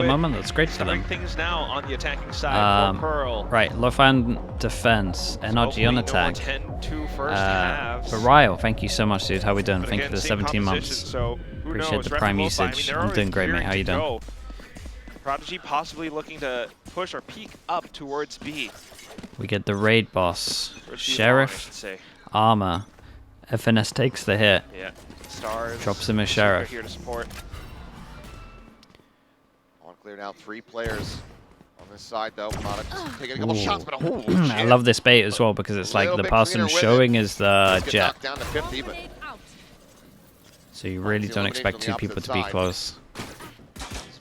the moment. That's great for them. Things now on the attacking side for Pearl. Right, Lofi on defense, NRG on attack. But Ryle, thank you so much, dude. How we doing? Thank you for the 17 months. So Appreciate the prime usage. I'm doing great, mate. How you doing? Prodigy possibly looking to push or peek up towards B. We get the raid boss, Sheriff, Armor. FNS takes the hit. Yeah, Stars. Drops him a Sheriff. Here to support. On cleared out 3 players on this side though. Taking a couple shots, but I love this bait as well because it's like the person showing is the jet. Down to 50, but so you really don't expect 2 people to be close.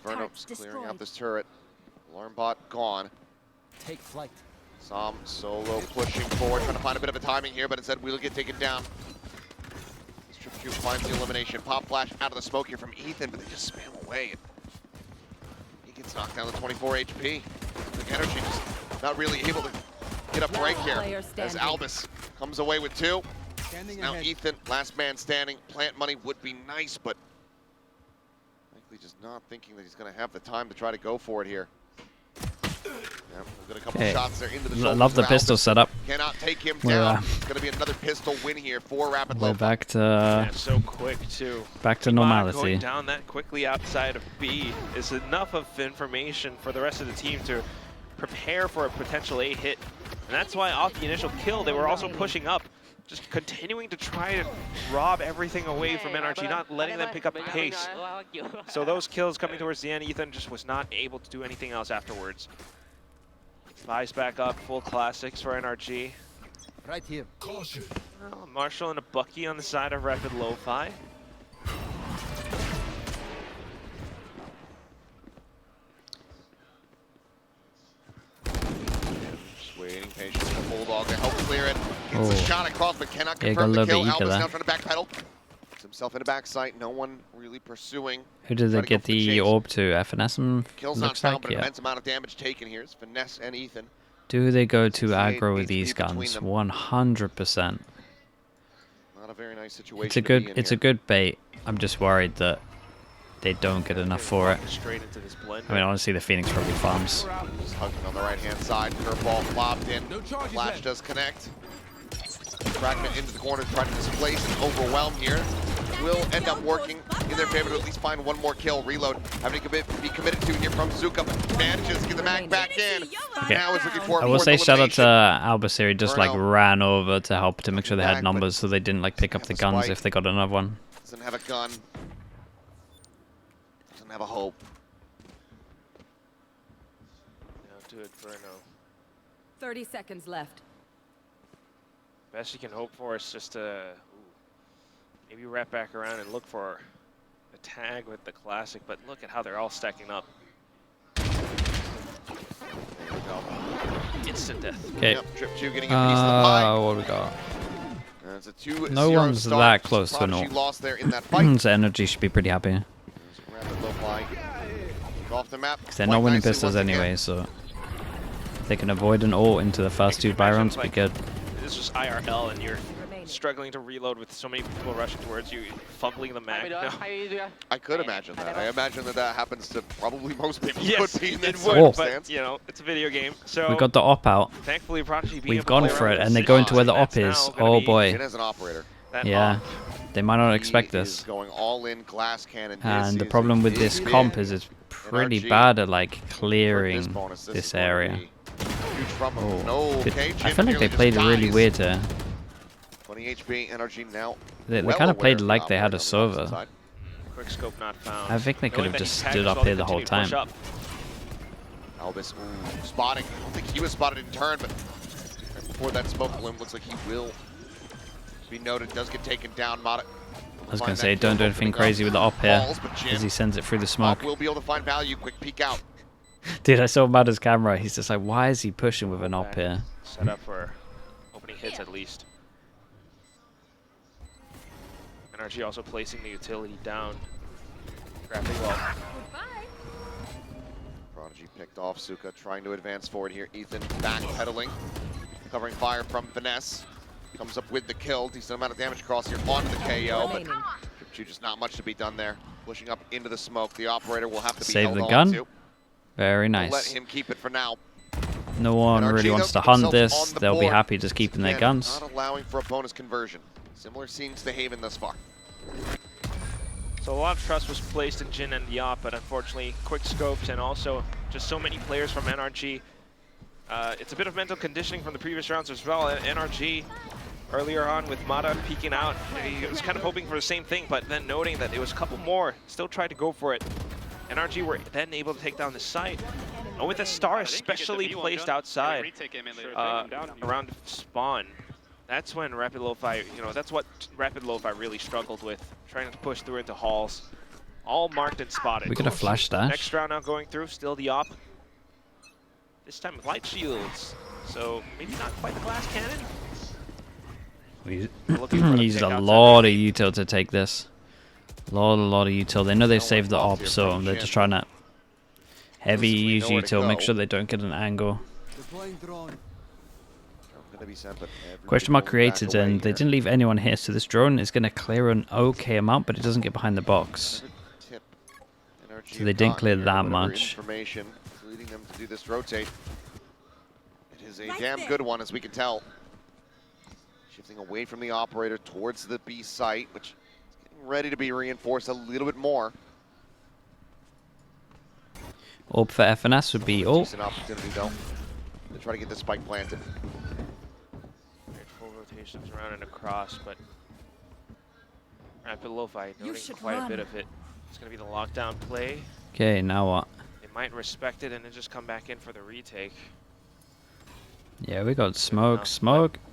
Vernop's clearing out this turret. Alarm bot gone. Take flight. Som solo pushing forward, trying to find a bit of a timing here, but instead will get taken down. Strip Cube finds the elimination. Pop flash out of the smoke here from Ethan, but they just spam away. He gets knocked down to 24 HP. The energy just not really able to get a break here as Albus comes away with 2. Now Ethan, last man standing. Plant money would be nice, but likely just not thinking that he's going to have the time to try to go for it here. Yeah, we'll get a couple shots there into the love the pistol setup. Cannot take him down. It's going to be another pistol win here for Rapid Lofi. We're back to so quick too. Back to normality. Going down that quickly outside of B is enough of information for the rest of the team to prepare for a potential A hit, and that's why off the initial kill they were also pushing up, just continuing to try to rob everything away from NRG, not letting them pick up the pace. So those kills coming towards the end, Ethan just was not able to do anything else afterwards. Buys back up, full classics for NRG. Right here. Caution. Well, Marshall and a Bucky on the side of Rapid Lofi. Just waiting patiently for the Bulldog to help clear it. Gets a shot across, but cannot confirm the kill. Albus now trying to backpedal. Puts himself in a backside. No one really pursuing. Who did they get the orb to? FNS? Kills not found, but immense amount of damage taken here. It's Finesse and Ethan. Do they go to aggro with these guns? 100%. Not a very nice situation. It's a good bait. I'm just worried that they don't get enough for it. Straight into this blend. I mean, honestly, the Phoenix probably farms. Just hugging on the right-hand side. Curveball flopped in. Flash does connect. Fragment into the corner, trying to displace and overwhelm here. Will end up working in their favor to at least find one more kill. Reload having to be committed to here from Zuka, but manages to get the mag back in. Okay. Now is looking for I will say shout out to Albus here. He just like ran over to help to make sure they had numbers, so they didn't like pick up the guns if they got another one. Doesn't have a gun. Doesn't have a hope. Yeah, do it for no. 30 seconds left. Best you can hope for is just to maybe wrap back around and look for a tag with the classic, but look at how they're all stacking up. There we go. Instant death. Okay. Yep, Trip 2 getting a piece of the pie. What do we got? It's a 2-0 No one's start. that close to an ult. Lost there in that fight. So NRG should be pretty happy. Off the map. Because they're not winning pistols anyway, so if they can avoid an ult into the first 2 Byrons, be good. It's just IRL and you're struggling to reload with so many people rushing towards you, fumbling the mag. No. I could imagine that. I imagine that happens to probably most people. Yes, could be in it this would, but you know, it's a video game. So we got the op out. Thankfully, Prodigy we've gone for it, and they go into where the op is. Oh boy. As an operator. Yeah, they might not expect this. Going all in glass cannon. And the problem with this comp is it's pretty bad at like clearing this area. Oh, I feel like they played it really weird here. 20 HP, NRG now. They kind of played like they had a server. Quick scope not found. I think they could have just stood up here the whole time. Albus spotting. I don't think he was spotted in turn, but right before that smoke bloom, looks like he will be noted. Does get taken down. Mata. I was going to say, don't do anything crazy with the op here, because he sends it through the smoke. Will be able to find value. Quick peek out. Dude, I saw Mada's camera. He's just like, why is he pushing with an op here? Set up for opening hits at least. NRG also placing the utility down. Grabbing well. Prodigy picked off Suka, trying to advance forward here. Ethan backpedaling, covering fire from Finesse. Comes up with the kill. Decent amount of damage across here onto the KO, but just not much to be done there. Pushing up into the smoke. The operator will have to be save held the on gun. to. Very Let nice. him keep it for now. No one NRG, really though, wants to keep hunt themselves this. on the They'll be board. happy just keeping their Again, guns. Not allowing for a bonus conversion. Similar scenes to Haven thus far. So a lot of trust was placed in Jin and Diop, but unfortunately, quick scopes and also just so many players from NRG. It's a bit of mental conditioning from the previous rounds as well. NRG earlier on with Mata peeking out, he was kind of hoping for the same thing, but then noting that it was a couple more, still tried to go for it. NRG were then able to take down the site. And with a star especially placed outside around spawn, that's when Rapid Lofi, that's what Rapid Lofi really struggled with, trying to push through into halls. All marked and spotted. We got a flash dash. Next round now going through, still the op. This time with light shields, so maybe not quite the glass cannon. We used a lot of util to take this. A lot of util. They know they saved the op, so they're just trying to heavy use util, make sure they don't get an angle. Deploying drone. Question mark created, and they didn't leave anyone here, so this drone is going to clear an okay amount, but it doesn't get behind the box. So they didn't clear that much. Information leading them to do this rotate. It is a damn good one, as we can tell. Shifting away from the operator towards the B site, which is getting ready to be reinforced a little bit more. Orb for FNS would be all. Decent opportunity though to try to get the spike planted. Full rotations around and across, but Rapid Lofi noting quite a bit of it. It's going to be the lockdown play. Okay, now what? They might respect it and then just come back in for the retake. Yeah, we got smoke.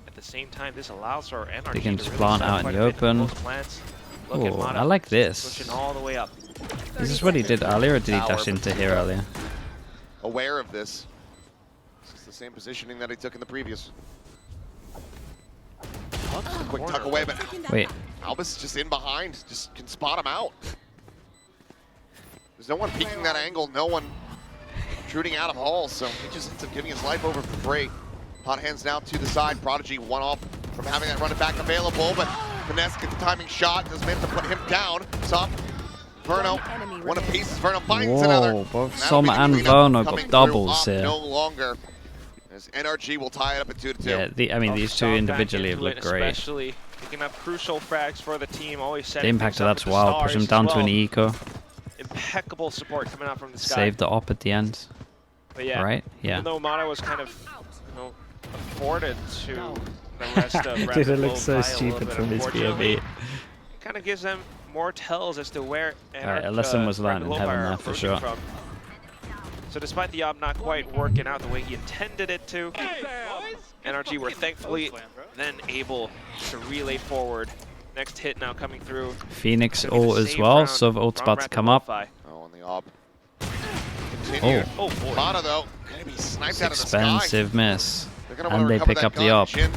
At the same time, this allows our NRG They can to just really plant start out in quite the a bit open. both plants. Look at Oh, Mata I like this. pushing all the way up. Is this what he did earlier, or did he dash into here earlier? Aware of this. This is the same positioning that he took in the previous. Quick tuck away, but Wait, Albus just in behind, just can spot him out. There's no one peeking that angle, no one intruding out of hall, so he just ends up giving his life over for free. Hot hands now to the side. Prodigy one off from having that run it back available, but Finesse gets the timing shot, does manage to put him down. Top Verno, one apiece. Verno finds another. whoa, both That'll Som be the and cleanup Verno coming got through. doubles Op here. no longer, as NRG will tie it up at 2-2. Yeah, I mean, these two individually have looked great. Especially picking up crucial frags for the team. Always The impact of that's wild. Push him down to an eco. Impeccable support coming out from the sky. Save the op at the end. But yeah, Right? Yeah. even though Mata was kind of afforded to the rest of Rapid Dude, it looks so Lofi a little stupid bit, from his unfortunately. POV. It kind of gives them more tells as to where Alright, a lesson was learned in heaven there for sure. From. So despite the op not quite working out the way he intended it to, NRG were thankfully then able to relay forward. Next hit now coming through. Phoenix ult as well, so the ult's about to come up. Oh, on the op. Continue. Oh boy. Mata though, gonna be sniped out of the sky. Expensive miss. They're gonna And wanna they recover pick that up the gun. op. Jin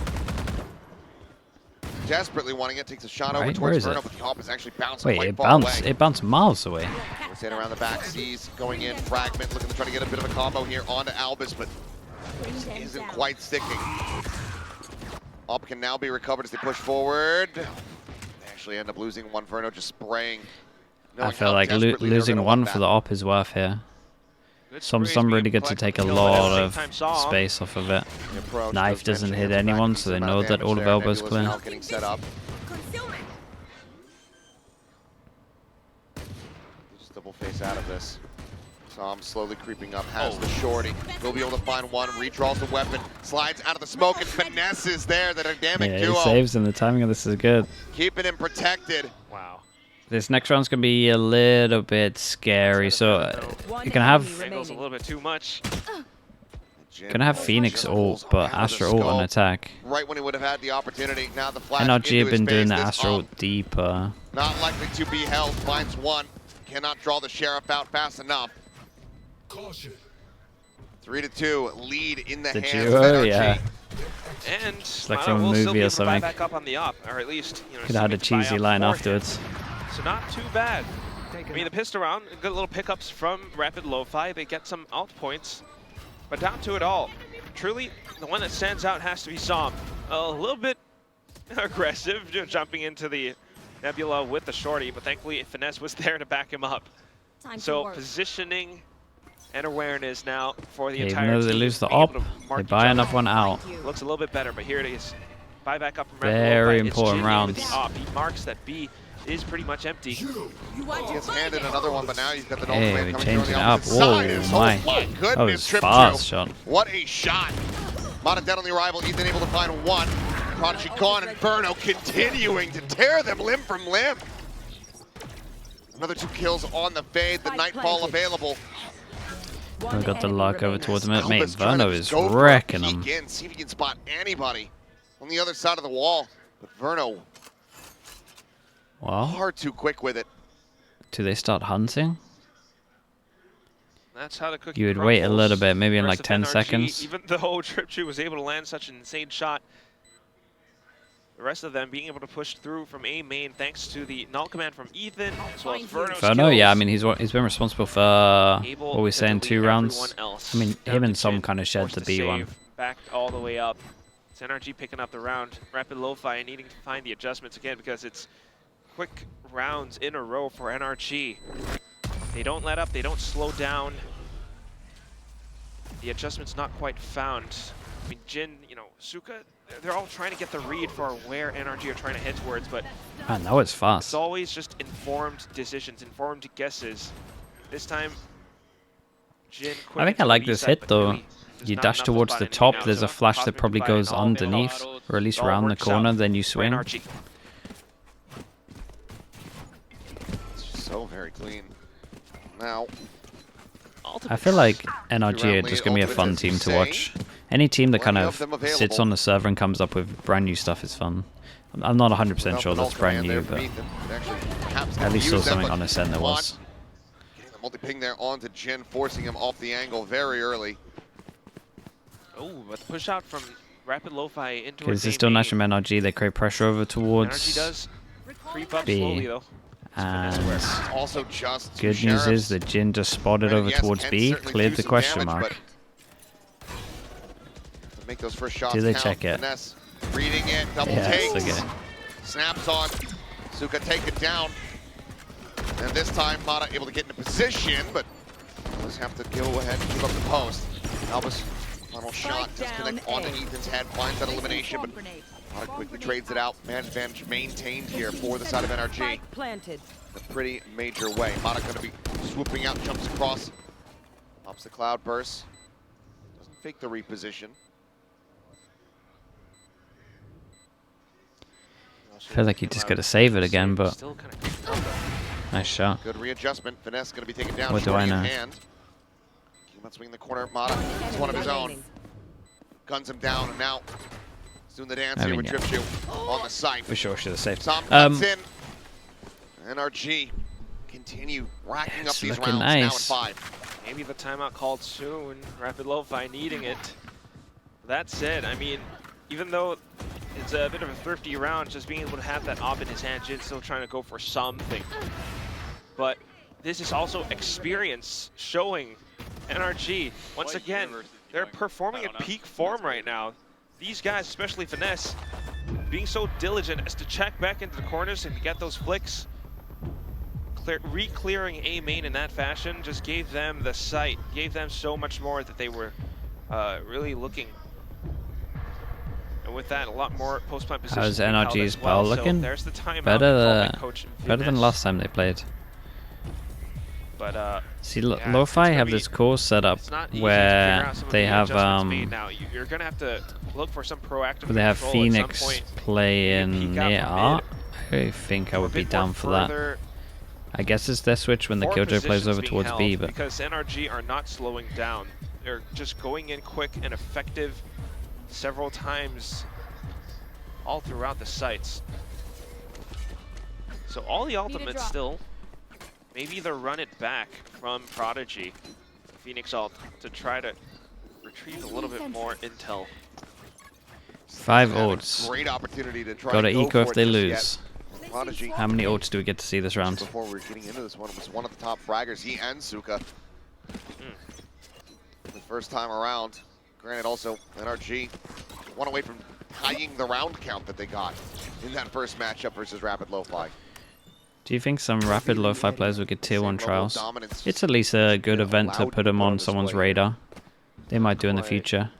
desperately wanting it, takes a shot over Right, towards where is Verno, it? but the op is actually bouncing Wait, quite it far bounced. away. It bounced miles away. We're staying around the back, sees going in, fragment, looking to try to get a bit of a combo here onto Albus, but isn't quite sticking. Op can now be recovered as they push forward. They actually end up losing one. Verno just spraying. I feel like losing one for the op is worth here. Some really good to take a lot of space off of it. Knife doesn't hit anyone, so they know that all of elbow's clear. Now getting set up. Just double face out of this. Tom slowly creeping up, has the shorty. Will be able to find one, redraws the weapon, slides out of the smoke, and finesses there, the dynamic Yeah, duo. he saves him. The timing of this is good. Keeping him protected. Wow. This next round's gonna be a little bit scary, so you can have Angles a little bit too much. gonna have Phoenix ult, but Astra ult on attack. Right when he would have had the opportunity. Now the flash NRG have into been his doing the face. This Astra op ult deeper. not likely to be held. Finds one. Cannot draw the sheriff out fast enough. 3-2, lead in the The hands duo, of NRG. yeah. And like Mata from a will still movie be or able to buy something. back up on the op, or at least Could have had a cheesy line afterwards. So not too bad. I mean, the pistol round, good little pickups from Rapid Lofi. They get some alt points, but down to it all. Truly, the one that stands out has to be Som. A little bit aggressive, jumping into the Nebula with the shorty, but thankfully Finesse was there to back him up. So positioning and awareness now for the Yeah, entire even though they team. lose the Being able op, to they mark buy each enough other. one out. Looks a little bit better, but here it is. Buy back up from Very Rapid Lofi. important It's Jin with rounds. the op. He marks that B is pretty much empty. He gets handed another one, but now you've got the Hey, ultimate we coming changed through it on the up. opposite side. Whoa, And my. goodness, That was Trip fast 2. shot. What a shot. Mata dead on the arrival. Ethan able to find one. Prodigy gone, and Burno continuing to tear them limb from limb. Another 2 kills on the fade. The Nightfall available. We got the luck over towards him. Mate, Albus trying to Verno just is go for a wrecking peek him. in, see if he can spot anybody on the other side of the wall. But Verno, Well, far too quick with it. do they start hunting? That's how the cookie You would wait a crumbles. little bit, maybe in The like rest of 10 NRG, seconds. Even though Trip2 was able to land such an insane shot, the rest of them being able to push through from A main thanks to the null command from Ethan, as well as Verno's Verno, yeah, I kills, mean he's been responsible for able what are we to saying, delete 2 rounds. everyone else. I mean Down him to and some Jin, kind of shed forced the to B one. save, backed all the way up. It's NRG picking up the round. Rapid Lofi needing to find the adjustments again because it's quick rounds in a row for NRG. They don't let up, they don't slow down. The adjustment's not quite found. I mean, Jin, you know, Suka, they're all trying to get the read for where NRG are trying to head towards, but Man, that was it's fast. always just informed decisions, informed guesses. This time, Jin I think I like this hit though. You dash towards the top, there's a flash that probably goes underneath, or at least around the corner, then you swing. NRG. It's just so very clean. Now, I feel like NRG are just going to be a fun team to watch. Any team that kind of sits on the server and comes up with brand new stuff is fun. I'm not 100% sure that's brand new, but at least saw something on Ascent there was. Getting the multi-ping there onto Jin, forcing him off the angle very early. Oh, but the push out from Rapid Lofi into Because it's still nice from NRG, they create pressure over NRG towards does creep up B. slowly though. It's And also just two good news is sheriffs. that Jin just spotted And over yes, towards can B, certainly cleared do the some question damage, mark. but to make those first shots Do they count, check it? Finesse reading it, double Yes, takes, okay. snaps on, Suka take it down. And this time Mata able to get into position, but does have to go ahead and keep up the post. Albus, final shot, disconnect onto Ethan's head, finds that elimination, but Mata quickly trades it out. Man advantage maintained here for the side of NRG. Planted. In a pretty major way. Mata going to be swooping out, jumps across, pops the cloud burst, doesn't fake the reposition. I feel like you just got to save it again, but nice shot. Good readjustment. Finesse going to be taken down. What do I shorty in know? hand. Keep swinging the corner. Mata is one of his own. Guns him down, and now he's doing the dance I here mean, with yeah. Trip2 on the site. For sure, should have saved. Tom cuts in. NRG continue racking up It's these looking rounds nice. now at 5. Maybe the timeout called soon. Rapid Lofi needing it. That said, I mean, even though it's a bit of a thrifty round, just being able to have that op in his hand, Jin's still trying to go for something. But this is also experience showing NRG. Once again, they're performing at peak form right now. These guys, especially Finesse, being so diligent as to check back into the corners and get those flicks. Re-clearing A main in that fashion just gave them the sight, gave them so much more that they were really looking. And with that, a lot more post-plant position. How's NRG's power looking? So there's the timeout Better, called by Coach better than Finesse. last time they played. But See, yeah, Lofi it's have gonna this be- course set up it's not easy to figure where out some of they the have adjustments made now. You're gonna have to look for some proactive where they have control at some Phoenix point. play in peek out near from art. I think I A would be bit more down for that. further, I guess it's their switch when the more Killjoy plays positions over being towards held B, but because NRG are not slowing down. They're just going in quick and effective several times all throughout the sites. So all the ultimates still, maybe either run it back from Prodigy, Phoenix ult, to try to retrieve a little bit more intel. 5 Had a ults. Great opportunity to try Got to to go eco for if it they just lose. yet. Prodigy, How many ults do we get to see this round? before we were getting into this one, was one of the top fraggers, he and Suka. The first time around. Granted, also, NRG one away from tying the round count that they got in that first matchup versus Rapid Lofi. Do you think some rapid Lo-Fi players will get tier 1 Same level of trials? dominance. It's at least a good event to allowed put them put on on someone's display. radar. They might do in the Quite. future.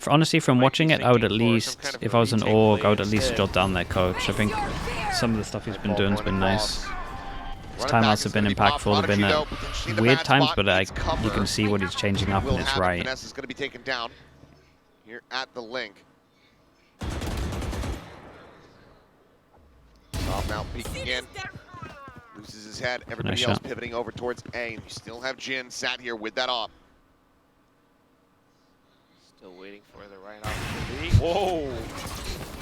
Honestly, from Might watching be it, I would at thinking for some least, kind of if I was an retake org, play I would at least instead. jot down their coach. I think some of the stuff he's been Ball doing has going been across. nice. His Running back timeouts is have been gonna be Pop impactful. They've been Prodigy, at though, potentially in a weird bad times, spot, but needs you cover. can see what he's changing up, Will and it's have it. right. Finesse is going to be taken down here at the link. Soft now peeking in. Loses his head. Everybody Nice else shot. pivoting over towards A. And you still have Jin sat here with that op. Still waiting for the right opportunity. Whoa!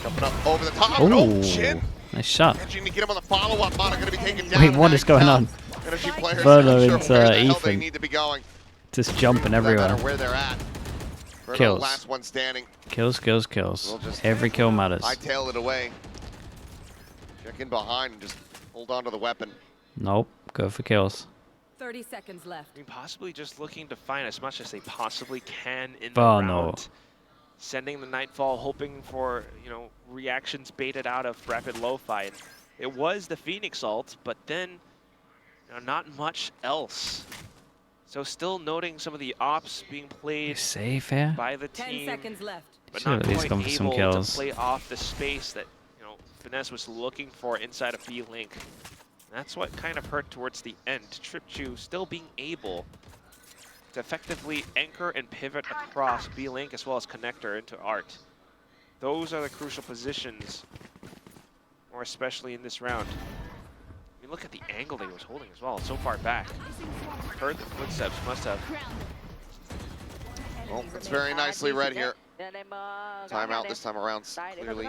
Jumping up over the top. Ooh, Oh, Jin. nice shot. Managing to get him on the follow-up. Mana going to be taken down. Wait, what is going on? Energy players Verno not sure into where the hell they Ethan. need to be going. Just jumping No everywhere. matter where they're at. Verno, Kills. last one standing. Kills, kills, kills. We'll just Every kill matters. hightail it away. Check in behind and just hold on to the weapon. Nope, go for kills. 30 seconds left. I mean, possibly just looking to find as much as they possibly can in the Verno. round. Sending the Nightfall, hoping for, you know, reactions baited out of rapid Lo-Fi. It was the Phoenix ult, but then, you know, not much else. So still noting some of the ops being You played safe here? by the 10 team, seconds left. but Should not at least quite gone for some able kills. to play off the space that, you know, Finesse was looking for inside of B-Link. That's what kind of hurt towards the end. TripChew still being able to effectively anchor and pivot across B-Link as well as connector into Art. Those are the crucial positions, more especially in this round. I mean, look at the angle that he was holding as well, so far back. Heard the footsteps, must have. Well, it's very nicely read here. Timeout this time around. Clearly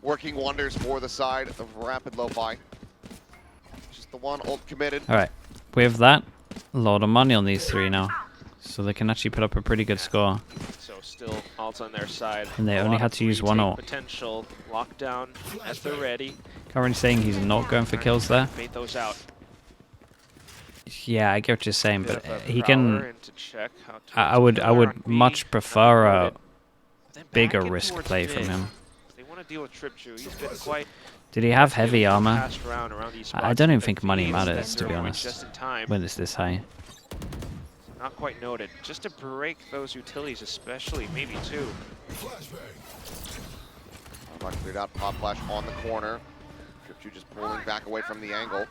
working wonders for the side of Rapid Lo-Fi. Just the one ult committed. Alright, with that, a lot of money on these three now. So they can actually put up a pretty good score. So still ults on their side. And they A only lot had of to use one retake ult. Potential lockdown as they're ready. Currently saying he's not going for kills there. Bait those out. Yeah, I get what you're saying, Bit but of a he prowler can. into check how to I would killer on B, much prefer a unloaded. Then back bigger in risk towards play mid. from him. They want to deal with TripChew. He's been quite Did he have heavy armor? passed around these I spots. don't even The think money feeds, matters, that to be 0 honest, just in time. when it's this high. Not quite noted. Just to break those utilities, especially, maybe two. Not cleared out. Pop flash on the corner. TripChew just pulling back away from the angle.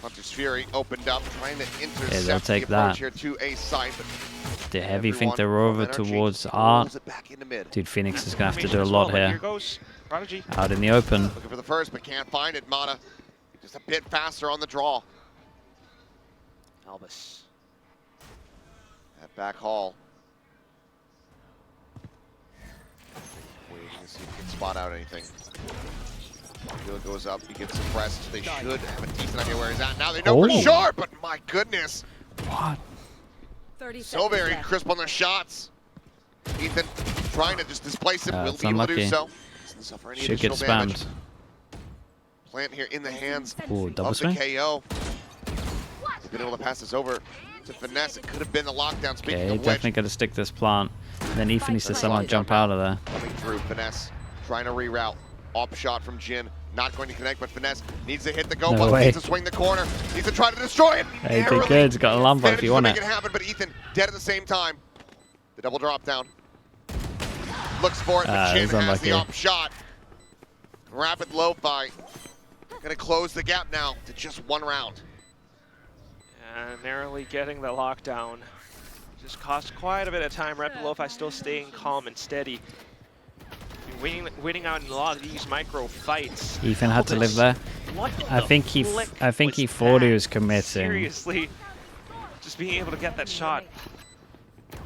Hunter's Fury opened up, trying to intercept take the approach that. here to A site. But The heavy think everyone they're from over NRG towards pulls Art. it back into mid. Dude, Phoenix is going to have to Information do a as lot well, and here. Here goes Prodigy. Out in the open. Looking for the first, but can't find it. Mata just a bit faster on the draw. Albus. At back hall. Waiting to see if he can spot out anything. Wheel goes up, he gets suppressed. They should have a decent idea where he's at. Now they know for Oh. sure, but my goodness. What? 30 So seconds very left. crisp on their shots. Ethan trying to just displace him. Will It's be able to do unlucky. so. Doesn't suffer any Should get additional damage. spammed. Plant here in the hands Ooh, double of the swing? KO. He's been able to pass this over to Finesse. It could have been the lockdown. Speaking Okay, of which, definitely got to stick this plant. And then Ethan needs to somehow jump out of there. coming through, Finesse trying to reroute. Op shot from Jin, not going to connect, but Finesse needs to hit the go No button, way. needs to swing the corner, needs to try to destroy it. Hey, did Narrowly good. He's got a lamp on if manages you to want make it. it happen, but Ethan dead at the same time. The double drop down. Looks for it, but Jin he's has unlucky. the op shot. Rapid Lo-Fi gonna close the gap now to just one round. And narrowly getting the lockdown. Just cost quite a bit of time. Rapid Lo-Fi still staying calm and steady. Winning out in a lot of these micro fights. Ethan had to live there. What I the think he flick thought he that? was committing. Seriously, just being able to get that shot.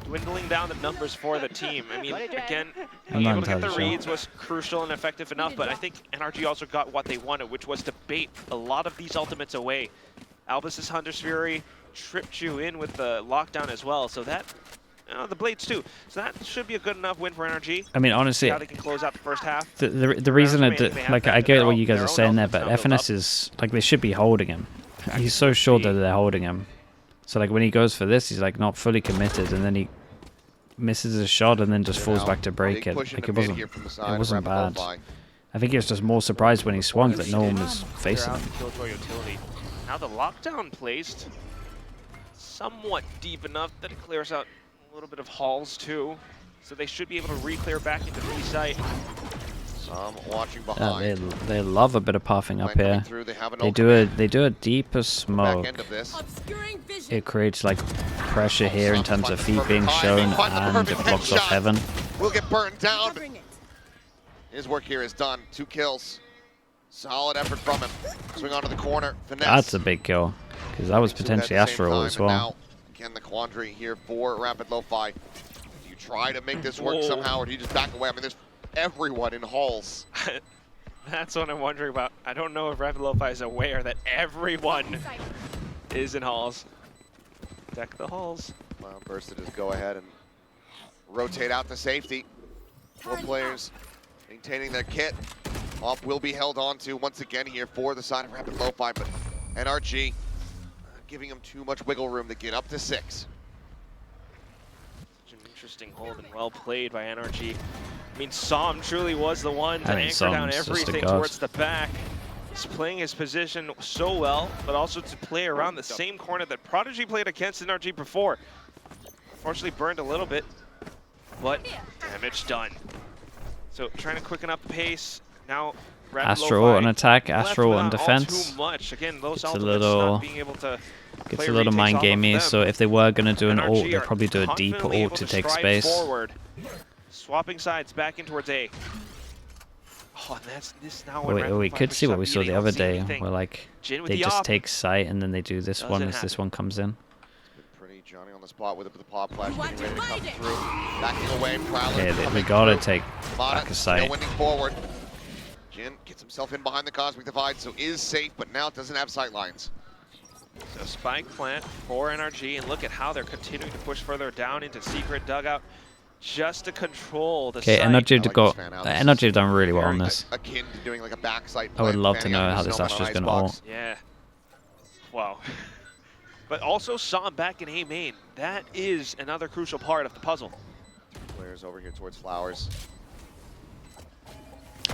Dwindling down the numbers for the team. I mean, again, I'm being not able to get the entirely sure. reads was crucial and effective enough, but I think NRG also got what they wanted, which was to bait a lot of these ultimates away. Albus's Hunter's Fury tripped you in with the lockdown as well, so that, the Blades too. So that should be a good enough win for NRG. I mean, honestly, How they can close out the first half. the reason I They did, have like, that I get their what own- you guys their are own saying there, ultimates but now built FNS is, like, they should be holding him. He's so sure that they're holding him. So, like, when he goes for this, he's, like, not fully committed, and then he misses a shot and then just falls Now, back to break big it. push Like, into it mid wasn't, here from the it side of wasn't Rapid bad. Lo-Fi. I think he was just more surprised when he swung that no one was facing him. Killjoy utility. Now the lockdown placed somewhat deep enough that it clears out a little bit of halls too. So they should be able to re-clear back into B site. Some watching behind. They love a bit of pathing up here. Through, they have an They do a deeper smoke. back end of this. It creates like pressure here in terms of feet being shown, and it blocks off heaven. Will get burned down. But his work here is done. 2 kills. Solid effort from him. Swing onto the corner. Finesse. That's a big kill, because that was potentially Astral as well. Now, again, the quandary here for Rapid Lofi. Do you try to make this work somehow, or do you just back away? I mean, there's everyone in halls. That's what I'm wondering about. I don't know if Rapid Lofi is aware that everyone is in halls. Deck the halls. Well, Burst to just go ahead and rotate out to safety. 4 players maintaining their kit. Off will be held on to once again here for the side of Rapid Lofi, but NRG giving him too much wiggle room to get up to 6. Such an interesting hold and well played by NRG. I mean, Som truly was the one to anchor down everything towards the back. He's playing his position so well, but also to play around the same corner that Prodigy played against NRG before. Unfortunately burned a little bit, but damage done. So trying to quicken up the pace. Now Astral on attack, Astral on defense. Too much. Again, those Gets a little mind gamey, so if they were going to do an ult, they'd probably do a deep ult to take space. Forward. Swapping sides back in towards A. Oh, and that's this now. We could see what we saw the other day, where like they just take sight and then they do this one as this one comes in. Pretty Johnny on the spot with the pop flash getting ready to come through. Backing away, Okay, we gotta take back a sight. Winning forward. Jin gets himself in behind the Cosmic Divide, so is safe, but now doesn't have sight lines. So spike plant for NRG, and look at how they're continuing to push further down into secret dugout just to control the site. NRG have done really well on this. Akin to doing like a backside I would love to know how this Astra's going to ult. Yeah. Wow. But also Som back in A main. That is another crucial part of the puzzle. Players over here towards Flowers.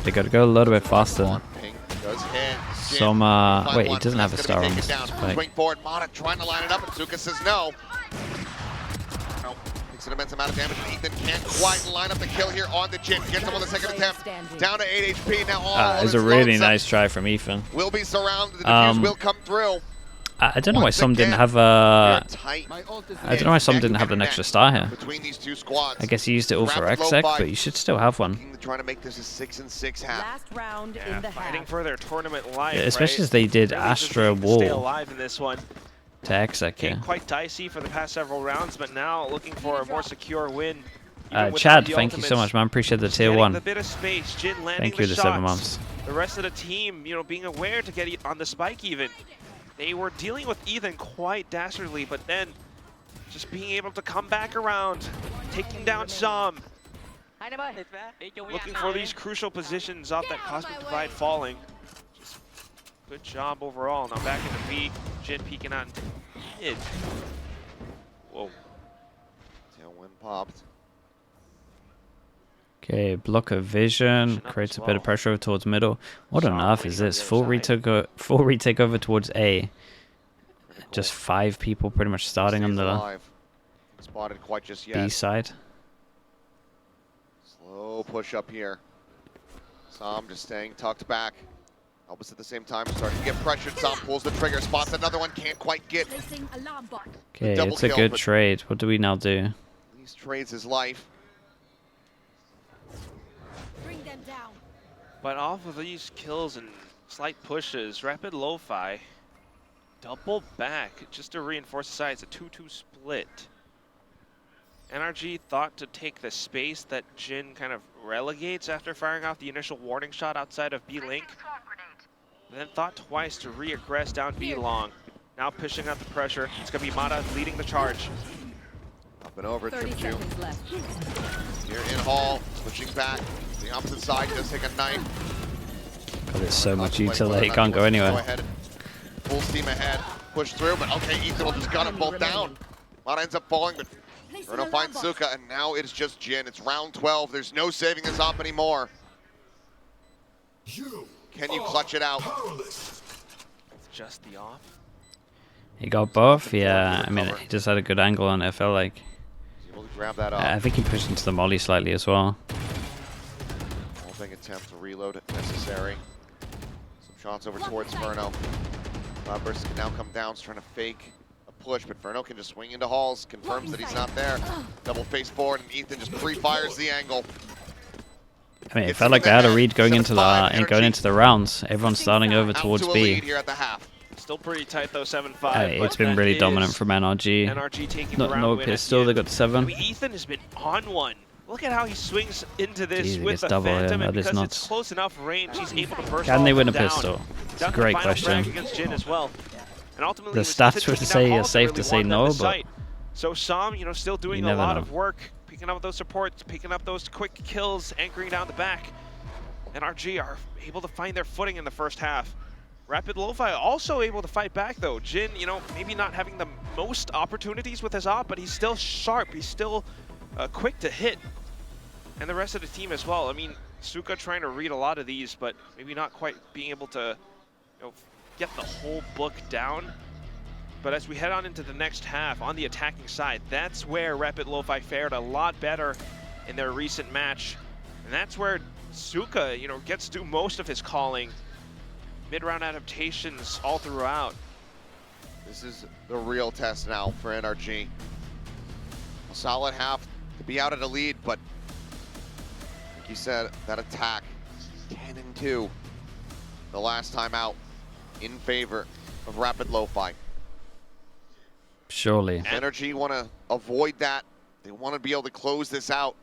They got to go a little bit faster. Ping does hit. Some, wait, he doesn't have a star on this spike. Swing forward, Mata trying to line it up, and Zuka says no. No, takes an immense amount of damage, and Ethan can't quite line up the kill here on the Jin. Gets him on the second attempt. Down to 8 HP now. All it was a really nice try from Ethan. Will be surrounded. The defuse will come through. I don't know why Som didn't have I don't know why Som didn't have an extra star here. Between these two squads. I guess he used it all for exec, but you should still have one. Trying to make this a 6-6 half. Last round in the fighting half. for their tournament life. Yeah, especially as they did Astra Wall stay alive in this one. To exec here. Quite dicey for the past several rounds, but now looking for a more secure win. Chad, thank you so much, man. Appreciate the tier 1. Bit of space, Jin Thank you, the 7 months. The rest of the team, being aware to get on the spike even. They were dealing with Ethan quite dastardly, but then just being able to come back around, taking down Som. Looking for these crucial positions off that Cosmic Divide falling. Just good job overall. Now back into B, Jin peeking out mid. Whoa. Tailwind popped. Okay, block of vision, creates a bit of pressure towards middle. What on earth is this? Full retake over towards A. Just 5 people pretty much starting on the Spotted quite just yet. B side. Slow push up here. Som just staying tucked back. Almost at the same time, starting to get pressured. Som pulls the trigger, spots another one, can't quite get. Okay, it's a good trade. What do we now do? These trades his life. But off of these kills and slight pushes, Rapid Lofi double back just to reinforce the side. It's a 2-2 split. NRG thought to take the space that Jin kind of relegates after firing off the initial warning shot outside of B Link. Then thought twice to re-aggress down B long. Now pushing out the pressure. It's going to be Mata leading the charge. Up and over, 30 seconds left. Here in Hall, switching back. The opposite side does take a knife. God, there's so much utility, he can't go anywhere. Go ahead. Full steam ahead, push through, but okay, Ethan will just gun them both down. Mata ends up falling, but Bruno finds Zuka, and now it's just Jin. It's round 12. There's no saving this up anymore. Can you clutch it out? It's just the off. He got both. Yeah, I mean, he just had a good angle on it. I felt like. He's able to grab that up. I think he pushed into the molly slightly as well. Holding attempt to reload if necessary. Some shots over towards Verno. Cloudburst can now come down, he's trying to fake a push, but Verno can just swing into Halls, confirms that he's not there. Double face forward, and Ethan just pre-fires the angle. I mean, it felt like they had a read going into the rounds. Everyone's starting over towards B. Here at the half. Still pretty tight though, 7-5. It's been really dominant from NRG. NRG taking the round No win pistol, they got 7. I mean, Ethan has been on one. Look at how he swings into this Jeez, with the double, Phantom, yeah, and that is because nuts. it's close enough range, he's able to burst Can they all win a of them pistol? down. It's Down a to great the final question. frag against Jin as well. And ultimately, The it was stats Ethan were to taking say down are Halls that safe really to say wanted them no, to but sight. So Sam, still doing a never lot know. of work, picking up those supports, picking up those quick kills, anchoring down the back. NRG are able to find their footing in the first half. Rapid Lofi also able to fight back though. Jin, maybe not having the most opportunities with his op, but he's still sharp. He's still quick to hit. And the rest of the team as well. I mean, Suka trying to read a lot of these, but maybe not quite being able to get the whole book down. But as we head on into the next half on the attacking side, that's where Rapid Lofi fared a lot better in their recent match. And that's where Suka, gets to do most of his calling. Mid-round adaptations all throughout. This is the real test now for NRG. A solid half to be out at a lead, but like you said, that attack 10-2 the last time out in favor of Rapid Lofi. Surely. NRG want to avoid that. They want to be able to close this out.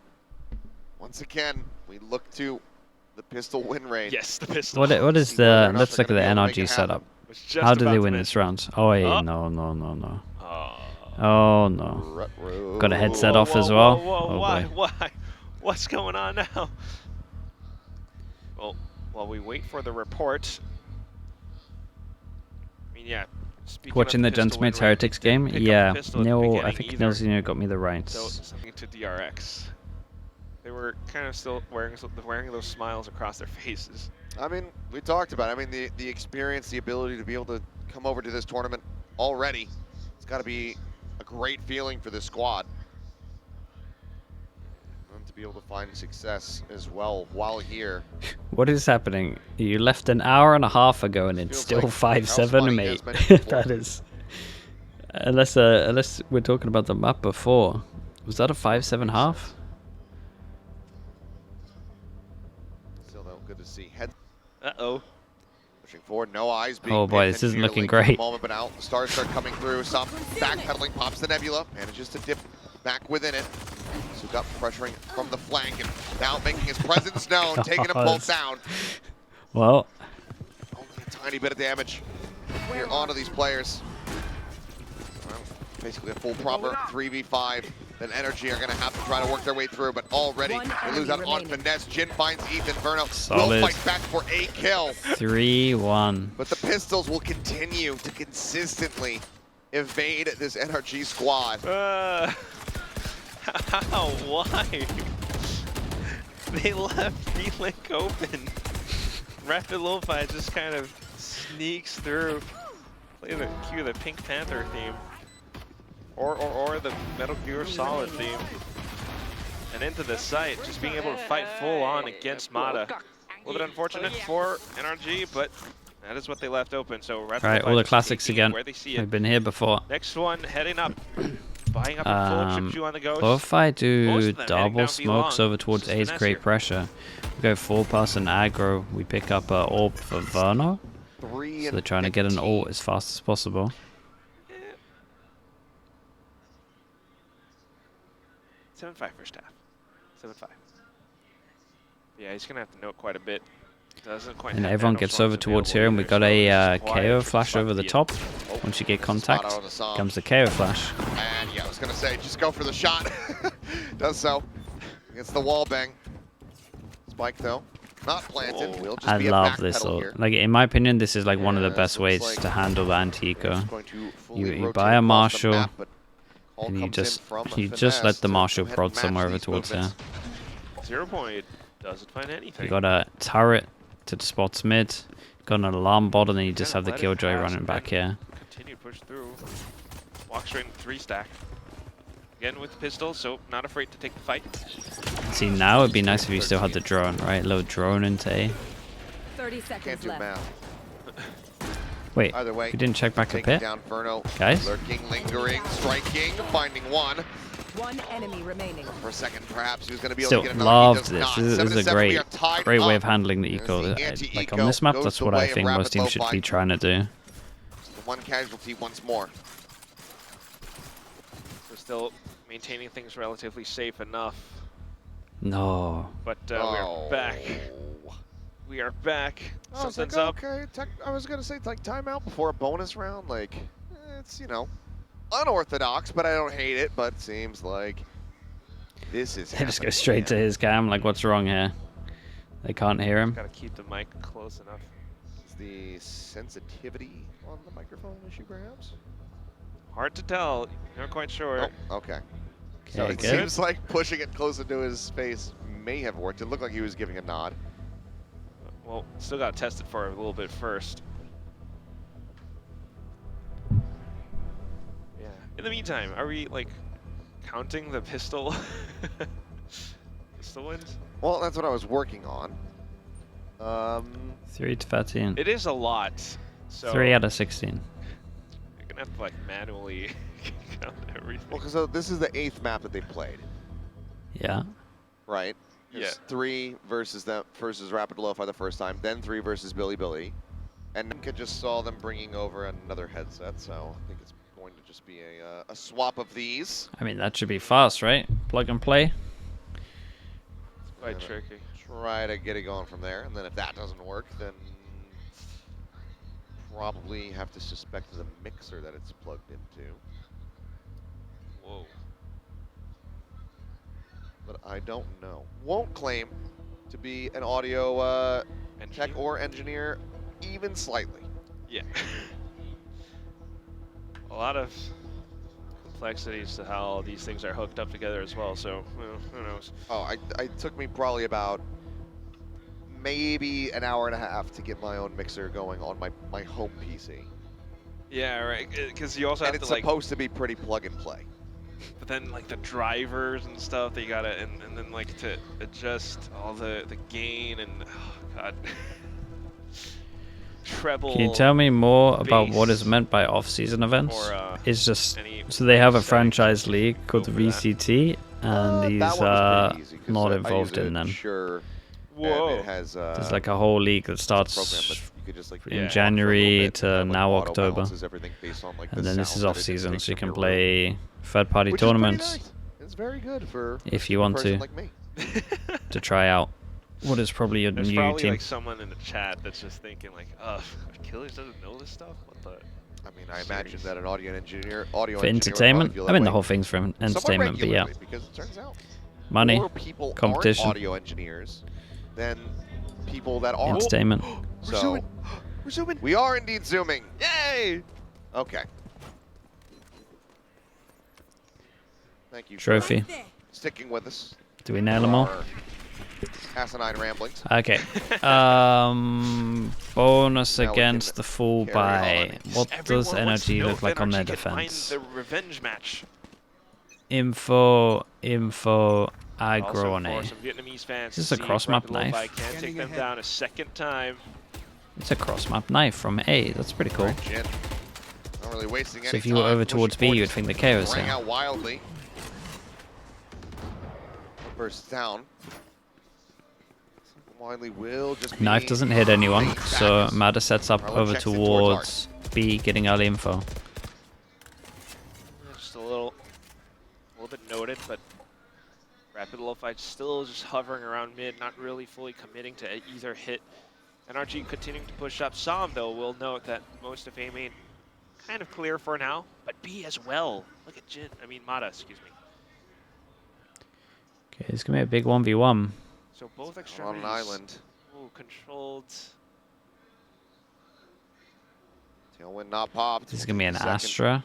Once again, we look to the pistol win rate. Yes, the pistol. What is See whether or the? not Let's they're look at the gonna be able to make NRG it setup. Was just How did about they to win mention. this round? Oh wait, Oh. no. Oh. Oh no. Got a headset off as well. Oh Why? boy. Why? What's going on now? Well, while we wait for the report. I mean, yeah. speaking Watching of the pistol win Gentleman's rate, Heretics didn't game? pick up a Yeah. pistol at the Neil, I beginning think either. Neil Zeno got me the rights. So something to DRX. They were kind of still wearing those smiles across their faces. I mean, we talked about it. I mean, the experience, the ability to be able to come over to this tournament already, it's got to be a great feeling for this squad. And to be able to find success as well while here. What is happening? You left an hour and a half ago and it's Feels still like 5-7, Money mate. has mentioned before. That is. Unless we're talking about the map before. Was that a 5-7 half? Still though, good to see. Head Uh-oh. pushing forward, no eyes being Oh boy, picked, this and isn't Cheer looking Link for the great. moment, but now the stars start coming through. Some backpedaling, pops the Nebula, manages to dip back within it. Suka pressuring from the flank and now making his presence known, taking them both down. Well, Only a tiny bit of damage here onto these players. Well, basically a full proper 3v5 that NRG are going to have to try to work their way through, but already One they lose out enemy on remaining. finesse. Jin finds Ethan. Verno Solid. will fight back for a kill. 3-1. But the pistols will continue to consistently evade this NRG squad. How? Why? They left B-Link open. Rapid Lofi just kind of sneaks through. Cue the Pink Panther theme. Or the Metal Gear Solid theme. And into the site, just being able to fight full on against Mata. A little bit unfortunate for NRG, but that is what they left open. So Rapid Right, Lofi all the just classics taking it again. where they see I've it. been here before. Next one heading up. Buying up a full chip chew on the ghost. What if I Most do of them heading double down smokes B long. over towards Just A's finesse create here. pressure? We go 4-person aggro. We pick up an orb for Verno. 3 So and they're trying to get an 15. ult as fast as possible. 7-5 first half. 7-5. Yeah, he's gonna have to note quite a bit. Doesn't quite. And have everyone nano gets storms over towards available here, and we either, got so a it's just KO quiet. flash over the top. Once you get contact, Spot out on the song. comes the KO flash. And yeah, I was gonna say, just go for the shot. Does so. Against the wall bang. Spike though, not planted. Will just I be a love back this pedal ult. here. Like, in my opinion, this is like one of the Yeah, best looks ways like to handle the they're anti-eco. just going to fully You rotate buy a across the Marshall, map, but call and you comes in just from let the finesse Marshall to go ahead prod and match somewhere over these towards there. movements. 0 point doesn't find anything. You got a turret to the spots mid. Got an alarm bot, and then you just Yeah, have the let it Killjoy pass running and back then here. Continue to push through. Walk straight in 3-stack. Again with the pistol, so not afraid to take the fight. See, now it'd be nice if you still had the drone, right? Load drone into A. 30 Can't seconds do left. math. Wait, Either way, you didn't check back a taking pit? down Verno. Guys? Lurking, lingering, striking, finding one. One enemy remaining. For a second, perhaps he was going to be able Still to get another. loved He does this. not. This is a 7-7, we are great tied way up. of handling the There's eco. the Like anti-eco on this map, goes that's the what way I of think Rapid most teams should Lofi. be trying to do. The one casualty once more. We're still maintaining things relatively safe enough. No. But we are back. We are back. I was Something's like, up. okay, I was going to say, like, timeout before a bonus round. Like, it's, you know, unorthodox, but I don't hate it. But seems like this is They just go happening straight to again. his cam. Like, what's wrong here? They can't hear him. Gotta keep the mic close enough. Is the sensitivity on the microphone issue, perhaps? Hard to tell. Not quite sure. Oh, okay. Okay, It good. seems like pushing it close into his face may have worked. It looked like he was giving a nod. Well, still got to test it for a little bit first. Yeah. In the meantime, are we like counting the pistol pistol wins? Well, that's what I was working on. 3 to 13. It is a lot. So 3 out of 16. you're gonna have to like manually count everything. Well, because this is the 8th map that they played, Yeah. right? Yeah. There's 3 versus Rapid Lofi the first time, then 3 versus Billy Billy, and I just saw them bringing over another headset, so I think it's going to just be a swap of these. I mean, that should be fast, right? Plug and play. Quite Yeah. tricky. Try to get it going from there, and then if that doesn't work, then probably have to suspect the mixer that it's plugged into. Whoa. But I don't know. Won't claim to be an audio tech Engineer? or engineer, even slightly. Yeah. A lot of complexities to how these things are hooked up together as well, so well, who knows. Oh, it took me probably about maybe an hour and a half to get my own mixer going on my home PC. Yeah, right, because you also And have it's to like, supposed to be pretty plug and play. but then like the drivers and stuff that you gotta, and then like to adjust all the gain and, oh god. Treble. Can you tell me more about what is bass meant by off-season events? or, It's just any so they have a settings franchise league called the over that? VCT, and these that one was are pretty easy, 'cause not I involved use in it, them. Sure. Whoa. And it has There's like a whole league that it's a program that starts, you could just like in walk for a little January bit, to and that, like, now auto October. balances everything based on, like, and the then this sound is that it off-season, takes so you from can your room. play third-party Which is pretty tournaments nice. It's very good for if you a want person to like me. to try out what is probably your There's new probably team. like someone in the chat that's just thinking like, Achilles doesn't know this stuff? What the? I mean, I imagine Serious. that an audio engineer For would probably entertainment, feel I that mean the way whole thing's for somewhat entertainment, but yeah, regularly, because it turns out money, more people competition. aren't audio engineers than people that are. entertainment. So zooming. We're zooming. we are indeed zooming. Yay! Okay. Thank you. for Trophy. sticking with us. Do we nail them all? Our asinine ramblings. Okay. Bonus Now we against can the full carry buy. on. What Everyone does wants to NRG know look if like on their NRG can find defense? The revenge match. Info, Also aggro on for A. some Vietnamese fans. Is this a see if cross-map Rapid Lofi knife? Can take Standing them ahead. down a second time. It's a cross-map knife from A. That's pretty cool. Right, Jin. Not really wasting any So if you were time, over pushing towards B, forward, you would think the chaos rang here. out wildly. Burst down. Wildly will just be Knife doesn't hit anyone, late so backers. Mada sets up Marlon over checks in towards towards B, getting early info. Just a little bit noted, but Rapid Lofi still just hovering around mid, not really fully committing to either hit. NRG continuing to push up. Som, though, will note that most of A main kind of clear for now, but B as well. Look at Mada, excuse me. Okay, it's gonna be a big 1v1. So both on extremities. an island. Ooh, controlled. Tailwind not popped. This is gonna be an Second Astra.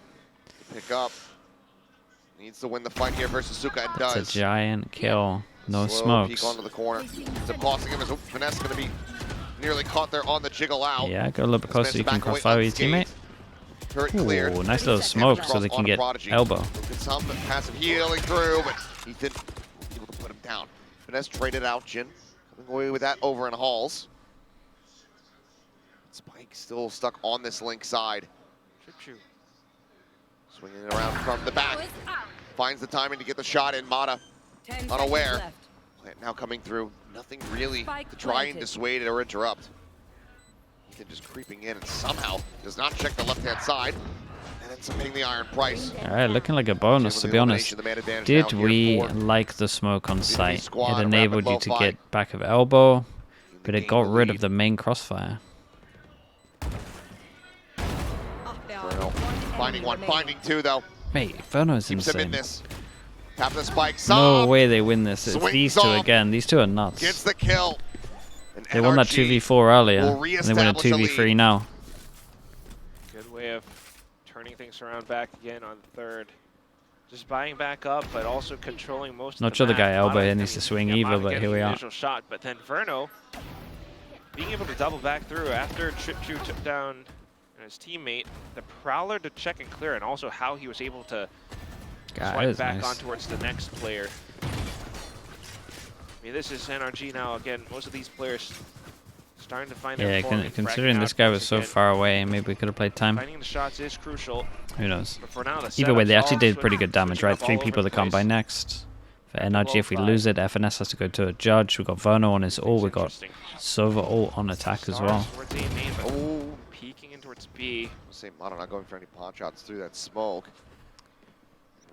to pick up. Needs to win the fight here versus Suka and It's does. a giant kill. No Slow smokes. peek onto the corner. It's costing him his finesse going to be nearly caught there on the jiggle out. Yeah, go a little bit closer so you can crossfire your teammate. Turret cleared. Ooh, nice little smoke so they can get elbow. Look at some passive healing through, but Ethan able to put him down. Finesse traded out. Jin coming away with that over in Halls. Spike still stuck on this link side. Swinging it around from the back. Finds the timing to get the shot in. Mata unaware. Plant now coming through. Nothing really to try and dissuade or interrupt. Ethan just creeping in and somehow does not check the left-hand side. And ends up hitting the iron price. All right, looking like a bonus, to be honest. Did we like the smoke on site? It enabled you to get back of elbow, but it got rid of the main crossfire. Finding one, finding two though. Mate, Verno's Keeps him in insane. this. Tap the spike. No way they win this. It's Swings these two off. again. These two are nuts. Gets the kill. And They won that NRG 2v4 earlier, will and they win a reestablish the 2v3 now. Good way of turning things around back again on third. Just buying back up, but also controlling most Not of sure the map. guy elbow Mata needs to getting- swing yeah, either, Mata but getting here we the are. initial shot, but then Verno being able to double back through after Trip2 took down his teammate, the Prowler to check and clear, and also how he was able to God, swipe that back is on nice. towards the next player. I mean, this is NRG now. Again, most of these players starting to find their Yeah, form and considering fragging this out guy once was so again. far away, maybe we could have played time. Finding the shots is crucial. Who knows? But for now, the Either way, setup's they actually all did pretty good damage, right? switching up 3 all people over to the come by place. next. For NRG, if we Lofi. lose it, FNS has to go to a judge. We've got Verno on his ult. We've got Interesting. Sova ult on attack as well. Stars towards A main, but Oh, peeking in towards B. same Mata not going for any pot shots through that smoke.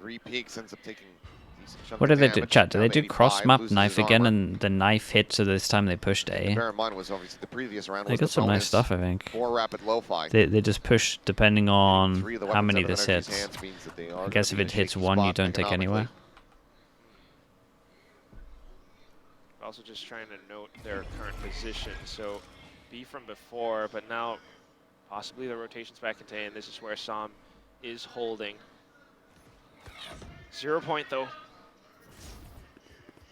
Re-peeks ends up taking a decent chunk What of did they do? damage, Chat, did they down do 85, cross-map loses knife his again armor. and the knife hit, so this time they pushed A? Bear in mind was obviously the previous round They was got the some nice bonus stuff, I think. for rapid Lo-Fi. They just push depending on Three of the how weapons many out of this NRG's hits. hands means that they are I gonna guess be if in it a hits shaky one, you spot don't take economically. anywhere. Also just trying to note their current position. So B from before, but now possibly the rotation's back into A, and this is where Sam is holding. 0 point though.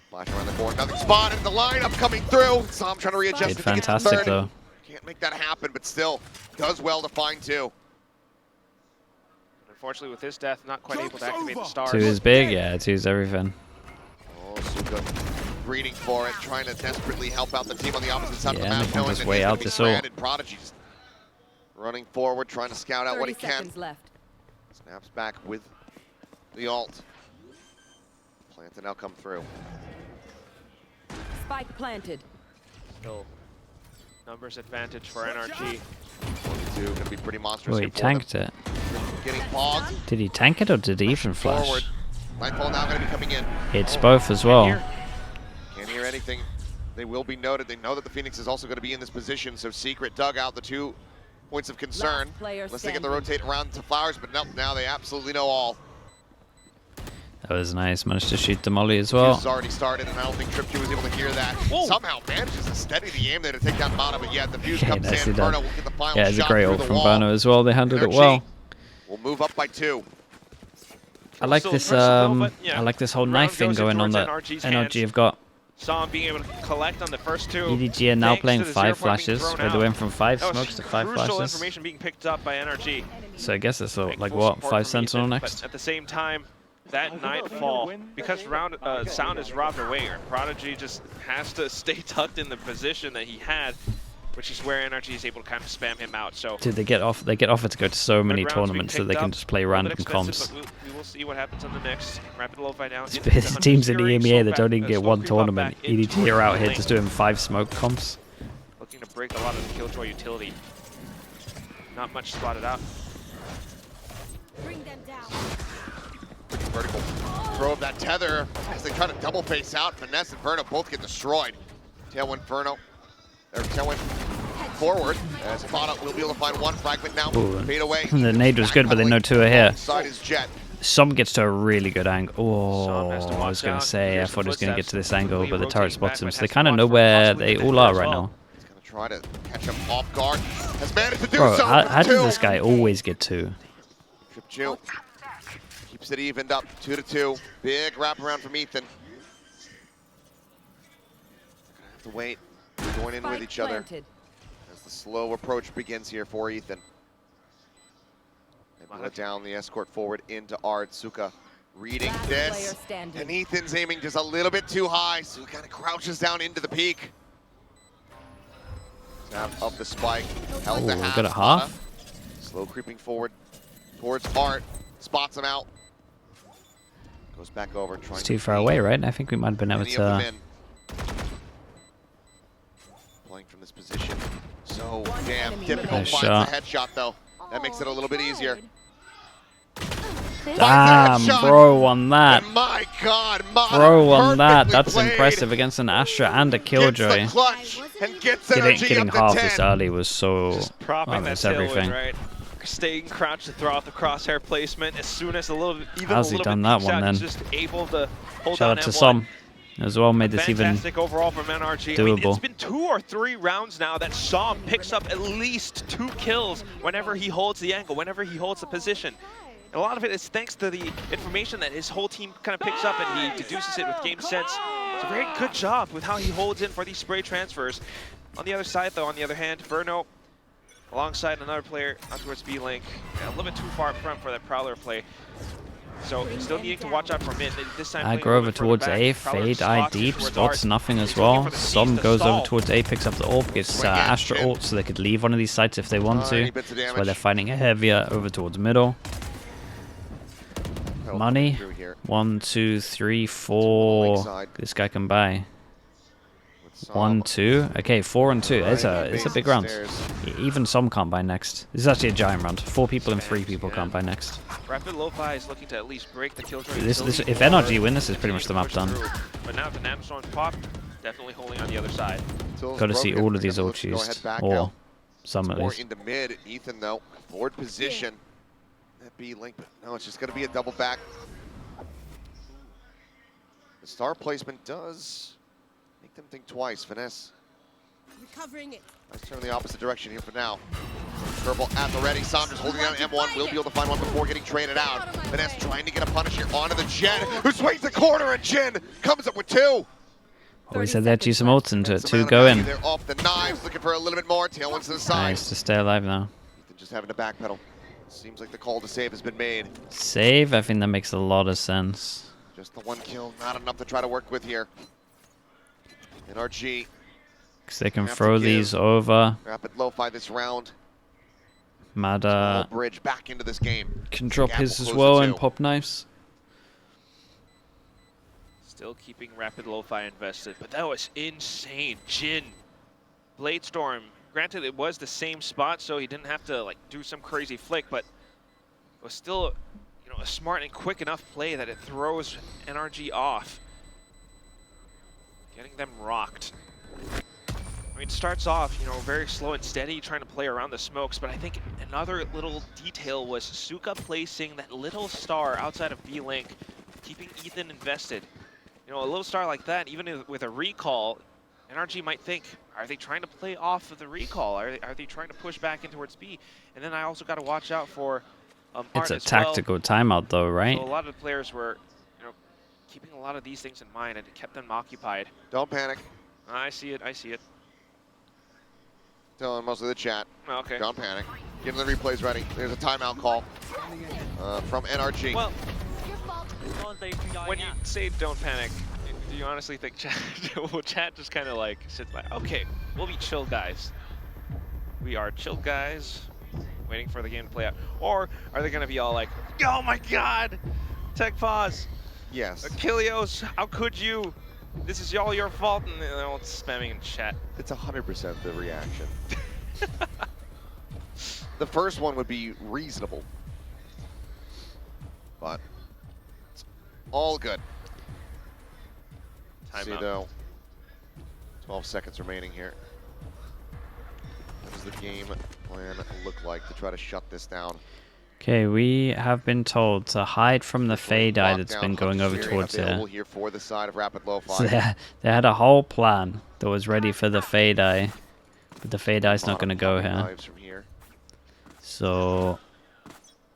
Flash around the board, nothing spotted. The lineup coming through. Sam trying to readjust Did to get to fantastic third. though. Can't make that happen, but still does well to find two. Unfortunately, with his death, not quite able to activate the stars. 2 is big, yeah, 2 is everything. Oh, Suka breeding for it, trying to desperately help out the team on the opposite side of the Yeah, map. they can knowing just that weigh he's gonna out be this ult. stranded. Prodigy just running forward, trying to scout out what he 30 can. seconds left. Snaps back with the ult. Plant to now come through. Spike planted. Still numbers advantage for NRG. 22 gonna be pretty monstrous Oh, here he for them. tanked it. Getting paused. Did he tank it or did he even flash? Forward. Nightfall now gonna be coming in. Hits both as well. Can't hear anything. They will be noted. They know that the Phoenix is also going to be in this position, so Secret dug out the 2 points of concern. Last player Unless they get the standing. rotate around to Flowers, but nope, now they absolutely know all. That was nice. Managed to shoot the molly as Fuse well. has already started, and I don't think Trip2 was able to hear that. Whoa. Somehow manages to steady the aim there to take down Mata, but yet the Fuse Okay, comes nicely in. done. Verno will get the final Yeah, it's a shot great through ult the from wall. Verno as well. They handled it NRG well. will move up by 2. I like Still this. versatile, but, yeah, I like this whole round knife thing goes in going on towards that NRG's NRG hands. have got. Sam being able to collect on the first 2. EDG are now thanks playing to the 5 0 point being flashes. thrown Where they out. went from 5 That was smokes to 5 crucial flashes. information being picked up by NRG. So I guess it's like Full what, support 5 from Sentinel Ethan, next? But at the same time, that nightfall, because sound is robbed away, Prodigy just has to stay tucked in the position that he had, which is where NRG is able to kind of spam him out. So Dude, they get offered to go to so many good rounds being tournaments that they picked can up. just play A little bit random expensive, comps. but we will see what happens on the next. Rapid Lo-Fi down. There's teams in the EMEA that don't even get one Smoke creep up tournament. back in EDG are out towards here the just lane. doing 5 smoke comps. Looking to break a lot of the Killjoy utility. Not much spotted out. Bring them down. Vertical throw of that tether as they try to double face out. Finesse and Verno both get destroyed. Tailwind forward as Fada will be able to find 1 fragment now. Ooh. Fade away. The nade was good, but they know 2 are here. Side is Jet. Some gets to a really good angle. Some has Oh, to I was watch going out. to say, I Here's the thought it was going to get footsteps. to this angle, but the turret Rotating spots back, him, but so they has to kind of watch know for where possibly they the all defender are as right well. now. He's going to try to catch him off guard. Has managed to do Bro, so. how for 2. does this guy always get 2? Trip2 keeps it evened up, 2-2. Big wraparound from Ethan. Gonna have to wait. They're going in with Spike each other. planted. slow approach begins here for Ethan. They let down the escort forward into Ard. Suka reading Last this. player standing. And Ethan's aiming just a little bit too high, so he kind of crouches down into the peak. Snap of the spike. Held Ooh, the we half. got a half. Slow creeping forward towards Art. Spots him out. Goes back over. Trying It's too to far beat away, right? I think we might have been able any of them to. in. Playing from this position. So One damn enemy difficult. Nice Finds shot. the headshot though. That makes it a little bit easier. Damn, headshot. bro won that. And my God, Mata Bro won that. perfectly That's played. impressive against an Astra and a Gets Killjoy. the clutch and gets NRG Getting up to half 10. this early was so. Just propping that that's tailwind, everything. right? Staying crouched to throw out the crosshair placement as soon as a little bit, even How's a he little done bit that peeks one out, then? he's just able to hold Shout down out to M1. Som as well. Made this even. Fantastic overall from NRG. I mean, doable. it's been 2 or 3 rounds now that Som picks up at least 2 kills whenever he holds the angle, whenever he holds the position. And a lot of it is thanks to the information that his whole team kind of picks up and he deduces it with game sense. It's a very good job with how he holds in for these spray transfers. On the other side, though, on the other hand, Verno alongside another player out towards B-Link. A little bit too far up front for that Prowler play. So still needing to watch out for mid. This time I playing go a over little bit further towards back. A, Prowler fade eye spots it deep, towards spots Art. nothing as He's looking well. for the Some sneeze to goes over stall. towards A, picks up the AWP, gets Swing in, Astra Jin. ult so they could leave one of these sites if they want Tiny to. bits of That's why damage. they're fighting heavier over towards middle. That'll Money. come through here. 1, 2, 3, Link 4. side. This guy can buy. With Som 1, 2. Okay, 4 and 2. It's right a base big the round. stairs. Even some can't buy next. This is actually a giant round. 4 people and 3 people can't buy next. Rapid Lofi is looking to at least break the Killjoy. If utility NRG or win, this is pretty much the map push done. through. But now the Nanostorm's popped, definitely holding on the other side. Until it's Got to see broken, all of they're these gonna ults look to go ahead used, back or out. some at More least. into mid. Ethan though, forward position. That B-Link, but no, it's just going to be a double back. The star placement does make them think twice. Finesse. Recovering it. Let's turn in the opposite direction here for now. Purple at the ready. Saunders holding down M1. Will be able to find one before getting traded out. Finesse trying to get a punish here onto the Jen, who swings the corner, and Jen comes up with 2. We said they'd use some ults into it. Some 2 amount of go value in. there off the knives, looking for a little bit more. Tailwinds to the side. Nice to stay alive now. Ethan just having to backpedal. Seems like the call to save has been made. Save, I think that makes a lot of sense. Just the 1 kill, not enough to try to work with here. NRG, Because they can Have to throw give. these over. Rapid Lofi this round. Mada Bridge back into this game. can drop Gap his will as close well to and 2. pop knives. Still keeping Rapid Lofi invested, but that was insane. Jin, Bladestorm. Granted, it was the same spot, so he didn't have to like do some crazy flick, but it was still, you know, a smart and quick enough play that it throws NRG off, getting them rocked. I mean, it starts off, you know, very slow and steady, trying to play around the smokes, but I think another little detail was Suka placing that little star outside of B-Link, keeping Ethan invested. You know, a little star like that, even with a recall, NRG might think, are they trying to play off of the recall? Are they trying to push back in towards B? And then I also got to watch out for Art It's a as well. tactical timeout though, right? So a lot of the players were, you know, keeping a lot of these things in mind, and it kept them occupied. Don't panic. I see it, I see it. Telling most of the chat. Okay. Don't panic. Get the replays ready. There's a timeout call from NRG. Well, when you say don't panic, do you honestly think chat, will chat just kind of like sit like, okay, we'll be chill guys. We are chill guys, waiting for the game to play out. Or are they gonna be all like, oh my god, tech pause, yes. Achilleos, how could you? This is all your fault, and they're all spamming in chat. It's 100% the reaction. The first one would be reasonable. But it's all good. See Timeout. though, 12 seconds remaining here. What does the game plan look like to try to shut this down? Okay, we have been told to hide from the fade eye that's Lockdown, been going over Hunter's towards available here. here for the side of Rapid Lofi. So they had a whole plan that was ready for the fade eye, but the fade eye's not going to go here. Knives from here. So,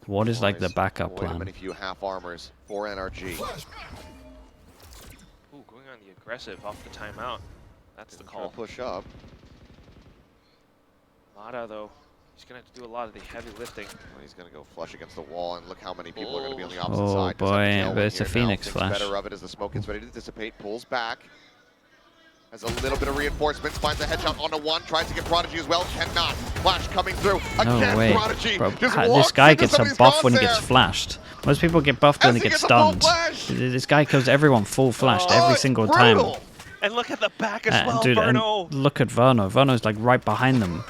what is like the backup Avoid plan? Many few half armors for NRG. Ooh, going on the aggressive off the timeout. That's the Trying call. to push up. Mata, though, he's going to have to do a lot of the heavy lifting. Well, he's going to go flush against the wall, and look how many people are going to be on the opposite Oh side. Does have a boy, but tailwind it's a here now, Phoenix thinks flash. better of it as the smoke gets ready to dissipate, pulls back. Has a little bit of reinforcements, finds a headshot onto one, tries to get Prodigy as well, cannot. Flash coming through, No again way. Prodigy Bro, just this walks guy into gets a somebody's buff when he gets crosshair. flashed. Most people get buffed when As they he get gets a full stunned. flash. This guy kills everyone full flashed every it's single time. brutal. And look at the back as well, Dude, and Verno. look at Verno. Verno's like right behind them.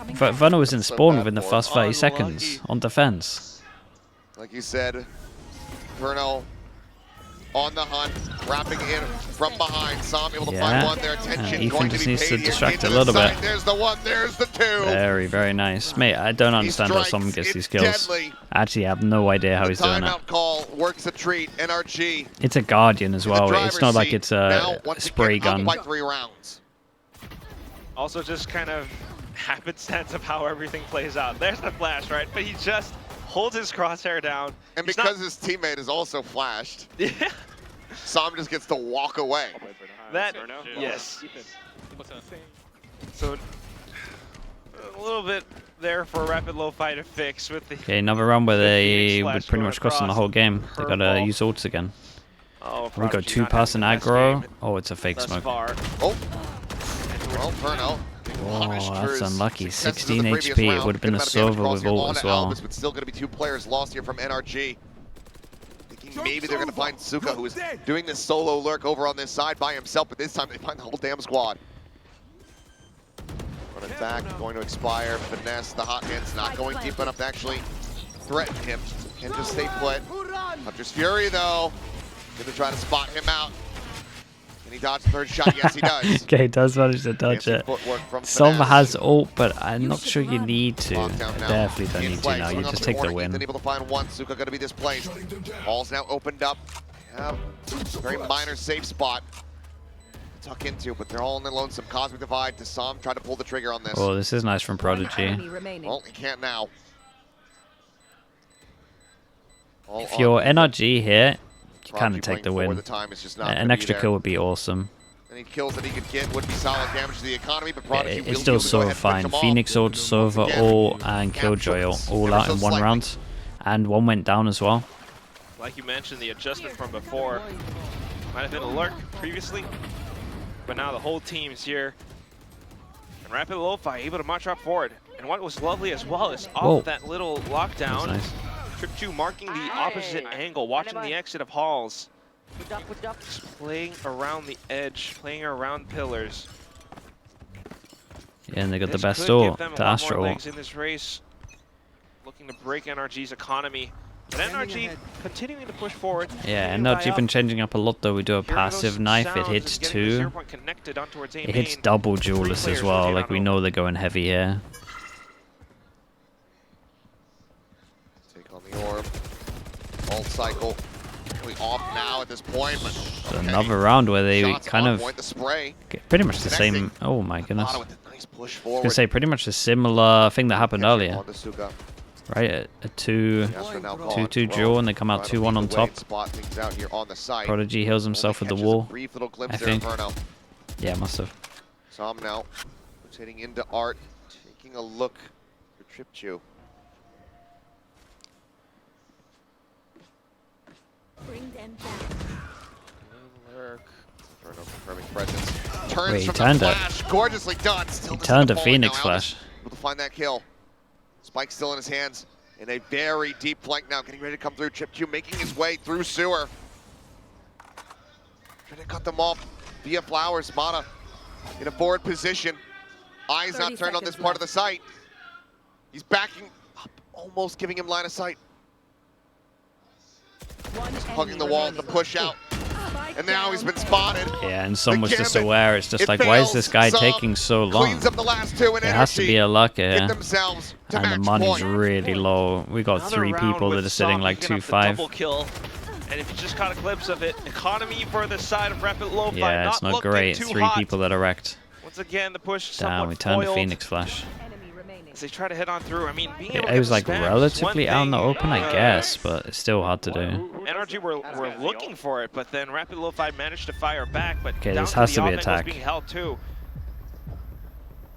Verno was in So spawn bad within the for him. first 30 Unlucky. seconds on defense. Like you said, Verno on the hunt, wrapping in from behind. Sam able to Yeah. find one. Their attention Ethan going to just be needs paid to here. distract Into a the little bit. side. There's the one, there's the two. Very, very nice. Mate, I don't He understand how someone strikes. gets these It's kills. deadly. I actually have no idea how The he's doing it. timeout call works a treat. NRG. It's a Guardian as in the well. driver's It's not like seat. it's Now, a once spray again, gun. up by 3 rounds. Also just kind of happenstance of how everything plays out. There's the flash, right? But he just holds his crosshair down. And He's because his teammate is also flashed, Yeah. Sam just gets to walk away. That, yes. So, a little bit there for Rapid Lofi to fix with the... Okay, another round where they Phoenix would flash pretty going much cost them the across. whole game. They gotta Curveball. use ults again. Oh, We got Prodigy 2 not pass and having the best aggro. game Oh, it's a fake thus smoke. far. Oh, well, Verno. Oh, that's unlucky. Successes of 16 the previous HP. It round. would have been Good the amount of damage Sova with across here. ult On as to well. Albus, but still going to be 2 players lost here from NRG. Thinking maybe they're going to find Suka, who is doing this solo lurk over on this side by himself, but this time they find the whole damn squad. Run attack, going to expire. Finesse, the hot hands, not going deep enough to actually threaten him. Can just stay put. Hunter's Fury, though, going to try to spot him out. Can he dodge the 3rd shot? Yes, he does. Okay, he does manage to dodge Fancy it. footwork from Sova Finesse. has ult, but I'm not sure you need to. Lockdown now. Definitely don't In need to play, now. You swing up just to take the corner. Ethan win. able to find one. Suka going to be displaced. Ball's now opened up. Yeah, very minor safe spot to tuck into, but they're all in the lonesome. Cosmic Divide to Sam. Try to pull the trigger on this. Oh, this is nice from Prodigy. Well, he can't now. All If you're on. NRG here, you kind Prodigy of take the playing win. forward. The time is just not An gonna be extra there. kill would be awesome. Any kills that he could get would be solid damage to the economy, but Prodigy will be It's still able to go ahead so and finish fine. them off. Phoenix ult, Sova Again, ult, and Killjoy ult all out in one slightly. round. And one went down as well. Like you mentioned, the adjustment from before might have been a lurk previously, but now the whole team's here. And Rapid Lofi able to march up forward. And what was lovely as well is off Whoa. of that little lockdown, That's nice. Trip 2 marking the opposite angle, watching the exit of halls. Just playing around the edge, playing around pillars. Yeah, and they got the This best could give ult, them a the lot Astra more ult. legs in this race, looking to break NRG's economy. But NRG continuing to push forward. Yeah, continuing to NRG buy been up. changing up a lot though. We do a Hearing passive those knife, it sounds hits and getting the 2. 0 point connected on towards A It hits main. double 3 duelist as players well. rotate Like on we ult. know they're going heavy here. Take on the orb. Ult cycle. Really off now at this point, but So okay. another round where they Shots kind on of point, the spray. get pretty much the Connecting. same. Oh my goodness. Mata I with a nice push was forward. gonna say pretty much a similar thing that happened Catching earlier, onto Suga. right? A 2 Astra now gone. 2-2 Well, duel, and they come out trying to 2-1 lead on the way top. and Spot things out here on the site. Prodigy heals himself with the Only catches a wall. brief little glimpse I there think. of Verno. Yeah, must have. Sam now rotating into Art, taking a look for Trip Chew. Bring them down. Lurk. Verno confirming presence. Turns Wait, he from turned the it. flash, gorgeously done. Still He doesn't turned a fall Phoenix now. flash. Albus able to find that kill. Spike still in his hands. In a very deep flank now, getting ready to come through. Trip Chew making his way through sewer. Trying to cut them off via Flowers. Mata in a forward position. Eyes not 30 turned on this seconds part of the site. He's backing up, almost giving him line of sight. Hugging the wall to push out. And now he's been spotted. Yeah, and Sun was just gambit. aware. It's just It like, why is this fails. guy Some taking so long? Cleans up the last 2 in It has to be a luck Get here. themselves to And the match money's point. really low. We got Another 3 round people with that are sitting Sam like picking up the 2-5. double kill. And if you just caught a glimpse of it, economy for the side of Rapid Lofi. Yeah, it's not looking great. too 3 hot. people that are wrecked. Once again, the push Damn, somewhat we turned a foiled Phoenix flash. as they try to head on through. I mean, being able to It get was the like spam is one relatively out in the thing. open, I guess, but it's still hard to do. NRG were looking for it, but then Rapid Lofi managed to fire back. But Okay, down this has to the be offense attack. was being held too.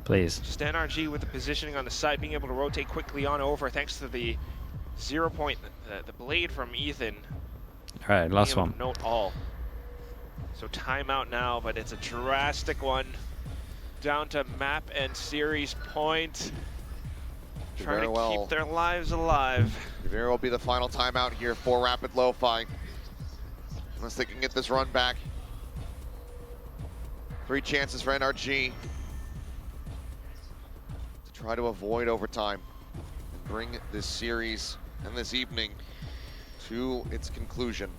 Please. Just NRG with the positioning on the side, being able to rotate quickly on over thanks to the 0 point, the blade from Ethan. All right, last one. Note all. So timeout now, but it's a drastic one. Down to map and series point. Trying to keep their lives alive. Very well be the final timeout here for Rapid Lofi. Unless they can get this run back. 3 chances for NRG to try to avoid overtime and bring this series and this evening to its conclusion.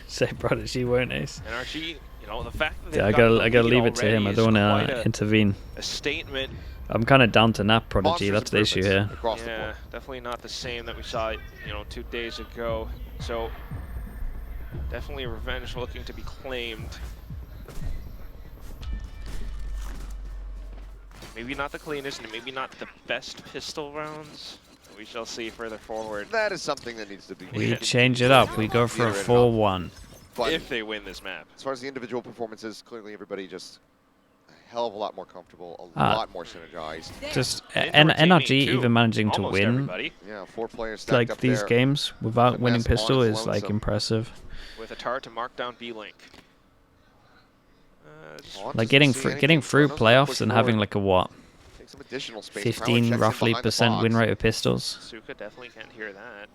Say Prodigy won't ace. NRG, you know, the fact that Yeah, I gotta leave it to him. I don't want to intervene. A statement. I'm kind of down to nap Prodigy. That's the issue here. Yeah, definitely not the same that we saw, you know, 2 days ago. So definitely revenge looking to be claimed. Maybe not the cleanest, and maybe not the best pistol rounds. We shall see further forward. That is something that needs to be. We change it up. We go for a 4-1. If they win this map. As far as the individual performances, clearly everybody just a hell of a lot more comfortable, a lot more synergized. Just NRG even managing to win. Everybody. Yeah, 4 players stacked Like up these there. games without winning Finesse pistol on is its like lonesome. impressive. With a tar to mark down B-Link. Like getting through playoffs and having like a what? Take some additional space. 15 roughly % win rate of pistols. Suka definitely can't hear that.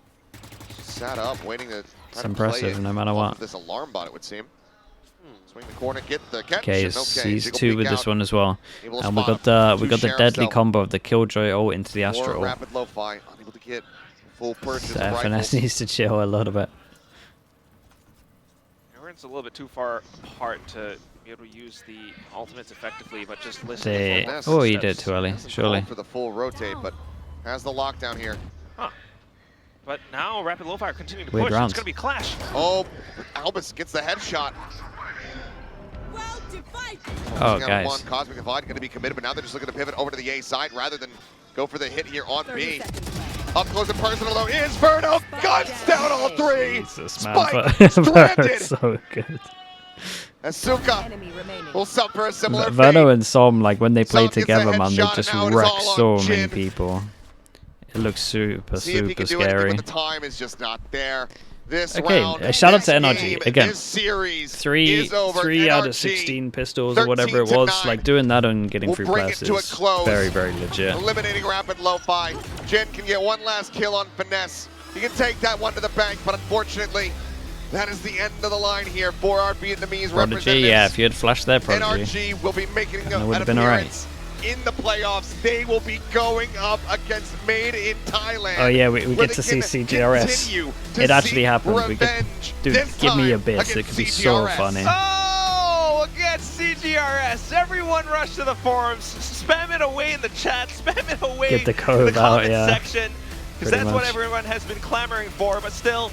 Sat up, waiting to try It's to impressive play no matter off what. of this alarm bot, it would seem. Swing the corner, get the catch. Okay, and he's jiggle 2 peek with out. this one as well. Able to And we spot got two the sheriffs deadly out. combo of the Killjoy ult into the Astra Or ult. Rapid Lofi, unable to get full purchase of Finesse rifles. needs to chill a little bit. Everyone's a little bit too far apart to be able to use the ultimates effectively, but just listen They, to Finesse oh, he steps. did too early, Doesn't surely. call for the full rotate, but has the lockdown here. Huh. But now Rapid Lofi are continuing to Weird push. rounds. It's going to be Clash. Oh, Albus gets the headshot. Well divided. Oh, Out of guys. one, Cosmic Divide going to be committed, but now they're just looking to pivot over to the A side rather than go for the hit here on 30 B. seconds left. Up close and personal though is Verno. Guns down all 3. Jesus, man. Spike stranded. So good. Asuka Enemy remaining. will suffer a similar Verno fate. and Som, like when they play Som gets a together, man, they headshot, just and now it is wreck all so on many Jin. people. It looks super, See if he super can do anything, scary. but the time is just not there. This Okay, round, shout out to this NRG. game, Again, this series 3 is over. out NRG, of 16 pistols or whatever it 13 to was, 9. like doing that and getting We'll free bring it players to a is close. very, very legit. Eliminating Rapid Lofi. Jin can get one last kill on Finesse. He can take that one to the bank, but unfortunately, that is the end of the line here for our Vietnamese Prodigy, representatives. yeah, if you had flashed there, Prodigy. NRG will be making It an would've been alright. appearance in the playoffs. They will be going up against Made in Thailand. Oh yeah, we where get to they see can CGRS. continue to It actually seek happened. We could, revenge, dude, this give me a time bit. It against could be so CGRS. funny. Oh, against CGRS. Everyone rush to the forums. Spam it away in the chat. Spam it away Get the in code the out, comment yeah. section. Because Pretty that's what much. everyone has been clamoring for. But still,